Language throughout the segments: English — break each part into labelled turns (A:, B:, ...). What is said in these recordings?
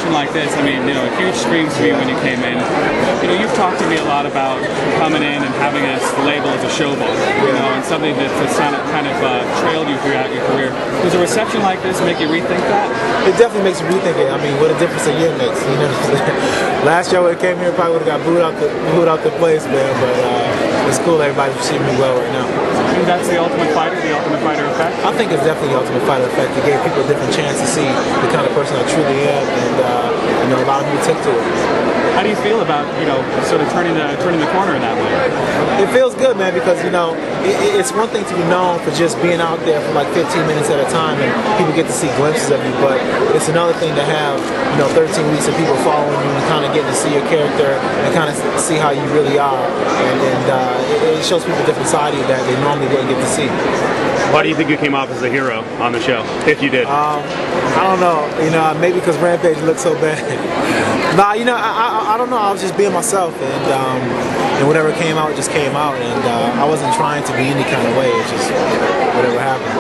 A: Like this, I mean, huge screams to me when you came in. You've talked to me a lot about coming in and having us label as a showboat, and something that's kind of trailed you throughout your career. Does a reception like this make you rethink that?
B: It definitely makes you rethink it. I mean, what a difference a year makes. Last year when I came here, probably would have got booed out the place, man. But it's cool. Everybody's receiving me well right now.
A: I think that's the Ultimate Fighter effect?
B: I think it's definitely the Ultimate Fighter effect. It gave people a different chance to see the kind of person I truly am, and allowed me to take to it.
A: How do you feel about sort of turning the corner in that way?
B: It feels good, man, because it's one thing to be known for just being out there for like 15 minutes at a time, and people get to see glimpses of you. But it's another thing to have 13 weeks of people following you and kind of getting to see your character and kind of see how you really are, and it shows people a different side of you that they normally wouldn't get to see.
C: Why do you think you came off as a hero on the show, if you did?
B: I don't know. Maybe because Rampage looked so bad. Nah, I don't know. I was just being myself, and whatever came out just came out, and I wasn't trying to be any kind of way. It's just whatever happened.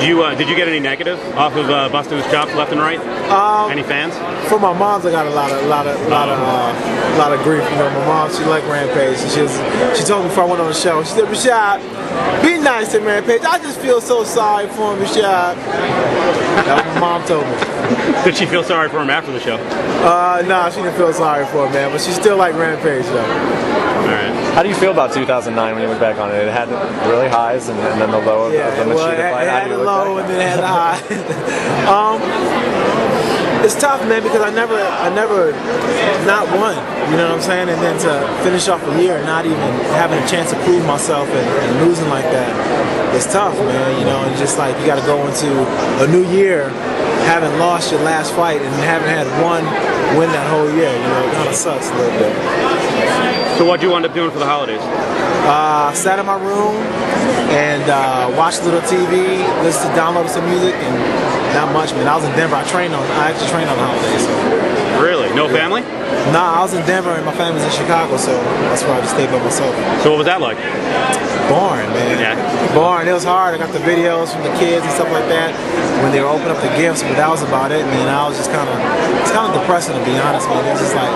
C: Did you get any negative off of busting his chops left and right? Any fans?
B: For my moms, I got a lot of grief. My mom, she liked Rampage. She told me before I went on the show. She said, "Rashad, be nice to Rampage. I just feel so sorry for him, Rashad." That's what my mom told me.
C: Did she feel sorry for him after the show?
B: Nah, she didn't feel sorry for him, man. But she still liked Rampage, though.
C: All right.
D: How do you feel about 2009 when you look back on it? It had really highs and then the low of the Machida fight.
B: It had the low and then it had the high. It's tough, man, because I never not won. You know what I'm saying? And then to finish off a year not even having a chance to prove myself and losing like that, it's tough, man. And just like you got to go into a new year having lost your last fight and haven't had one win that whole year. It kind of sucks a little bit.
C: So what'd you wind up doing for the holidays?
B: Sat in my room and watched a little TV, downloaded some music, and not much, man. I was in Denver. I actually trained on the holidays. So.
C: Really? No family?
B: Nah, I was in Denver and my family's in Chicago, so that's where I just stayed by myself.
C: So what was that like?
B: Boring, man.
C: Yeah.
B: Boring. It was hard. I got the videos from the kids and stuff like that when they were opening up the gifts, but that was about it. And then I was just it's kind of depressing, to be honest, man. It's just like,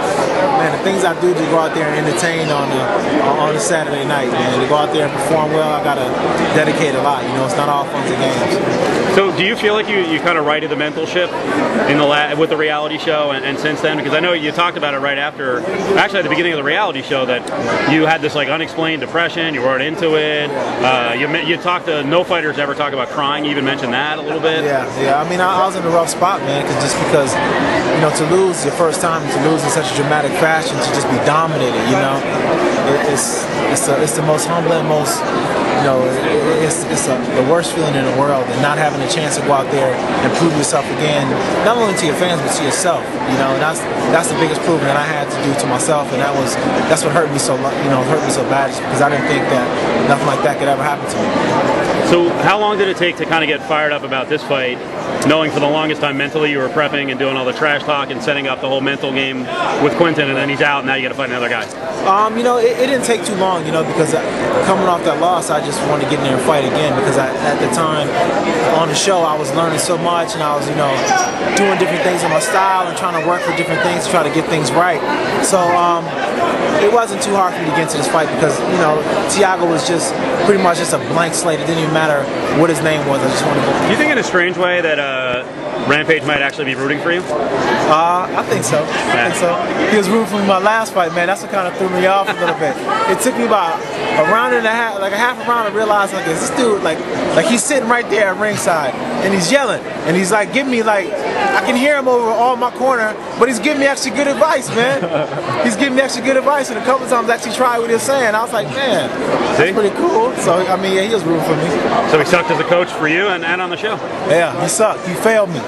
B: man, the things I do to go out there and entertain on a Saturday night, man. To go out there and perform well, I gotta dedicate a lot. It's not all fun and games.
C: So do you feel like you kind of righted the mental ship with the reality show and since then? Because I know you talked about it right after, actually at the beginning of the reality show, that you had this like unexplained depression, you weren't into it. You talked to no fighters ever talk about crying. You even mentioned that a little bit.
B: Yeah. I mean, I was in a rough spot, man, because to lose your first time, to lose in such a dramatic fashion, to just be dominated, it's the most humbling, most it's the worst feeling in the world, and not having a chance to go out there and prove yourself again, not only to your fans but to yourself. And that's the biggest proving that I had to do to myself, and that's what hurt me so bad, because I didn't think that nothing like that could ever happen to me.
C: So how long did it take to kind of get fired up about this fight, knowing for the longest time mentally you were prepping and doing all the trash talk and setting up the whole mental game with Quinton, and then he's out and now you got to fight another guy?
B: It didn't take too long, because coming off that loss, I just wanted to get in there and fight again, because at the time on the show I was learning so much, and I was doing different things in my style and trying to work for different things to try to get things right. So it wasn't too hard for me to get into this fight because, you know, Thiago was just pretty much just a blank slate. It didn't even matter what his name was. I just wanted to go.
C: Do you think in a strange way that Rampage might actually be rooting for you?
B: I think so. I think so. He was rooting for me my last fight, man. That's what kind of threw me off a little bit. It took me about a round and a half, like a half a round to realize like this dude, like he's sitting right there at ringside and he's yelling and he's like giving me like, I can hear him over all my corner, but he's giving me actually good advice, man. He's giving me actually good advice, and a couple of times I actually tried what he was saying. I was like, man, that's pretty cool. So I mean, yeah, he was rooting for me.
C: So he sucked as a coach for you and on the show.
B: Yeah, he sucked. He failed me.